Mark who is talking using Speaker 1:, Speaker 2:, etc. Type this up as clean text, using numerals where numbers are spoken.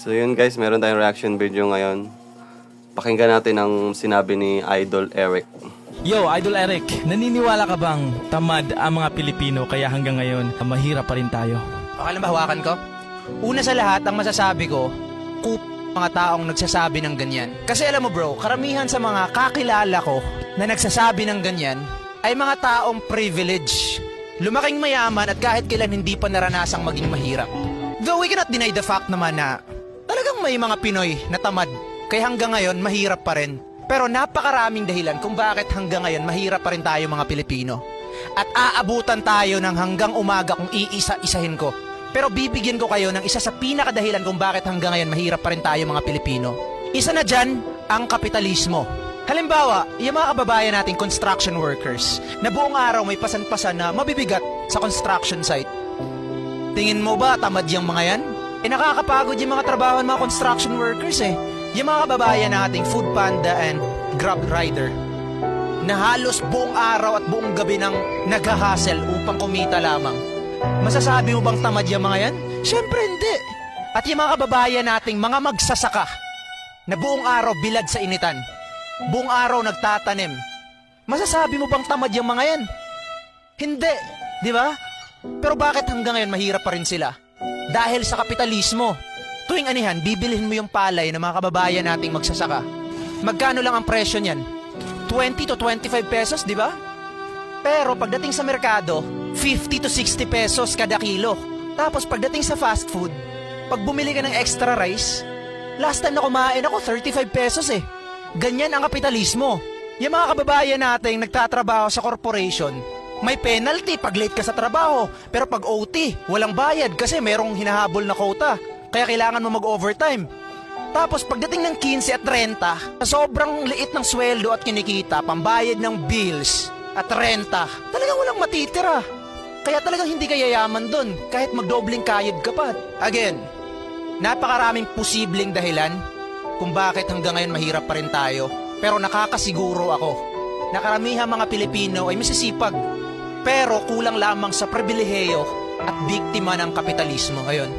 Speaker 1: So yun guys, meron tayong reaction video ngayon. Pakinggan natin ang sinabi ni Idol Eric.
Speaker 2: Yo, Idol Eric, naniniwala ka bang tamad ang mga Pilipino kaya hanggang ngayon mahirap pa rin tayo?
Speaker 3: Okay lang ba hawakan ko? Una sa lahat, ang masasabi ko, mga taong nagsasabi ng ganyan. Kasi alam mo bro, karamihan sa mga kakilala ko na nagsasabi ng ganyan ay mga taong privilege. Lumaking mayaman at kahit kailan hindi pa naranasang maging mahirap. Though we cannot deny the fact naman na talagang may mga Pinoy na tamad kaya hanggang ngayon mahirap pa rin. Pero napakaraming dahilan kung bakit hanggang ngayon mahirap pa rin tayo mga Pilipino. At aabutan tayo ng hanggang umaga kung iisa-isahin ko. Pero bibigyan ko kayo ng isa sa pinakadahilan kung bakit hanggang ngayon mahirap pa rin tayo mga Pilipino. Isa na dyan, ang kapitalismo. Halimbawa, yung mga kababayan nating construction workers na buong araw may pasan-pasan na mabibigat sa construction site. Tingin mo ba tamad yung mga yan? Nakakapagod yung mga trabaho ng mga construction workers eh. Yung mga kababayan nating food panda and grab rider na halos buong araw at buong gabi nang nag-hustle upang kumita lamang. Masasabi mo bang tamad yung mga yan? Siyempre hindi. At yung mga kababayan nating mga magsasaka na buong araw bilad sa initan, buong araw nagtatanim, masasabi mo bang tamad yung mga yan? Hindi, di ba? Pero bakit hanggang ngayon mahirap pa rin sila? Dahil sa kapitalismo. Tuwing anihan, bibilhin mo yung palay ng mga kababayan nating magsasaka. Magkano lang ang presyo niyan? 20 to 25 pesos, di ba? Pero pagdating sa merkado, 50 to 60 pesos kada kilo. Tapos pagdating sa fast food, pag bumili ka ng extra rice, last time na kumain ako, 35 pesos eh. Ganyan ang kapitalismo. Yung mga kababayan nating nagtatrabaho sa corporation, may penalty pag late ka sa trabaho. Pero pag OT, walang bayad kasi merong hinahabol na quota. Kaya kailangan mo mag-overtime. Tapos pagdating ng 15 at 30, sobrang liit ng sweldo at kinikita, pambayad ng bills at renta, talagang walang matitira. Kaya talagang hindi ka yayaman dun, kahit magdobling kayod ka pa. Again, napakaraming posibleng dahilan kung bakit hanggang ngayon mahirap pa rin tayo. Pero nakakasiguro ako na karamihan mga Pilipino ay masisipag, pero kulang lamang sa pribilehiyo at biktima ng kapitalismo. Ayun.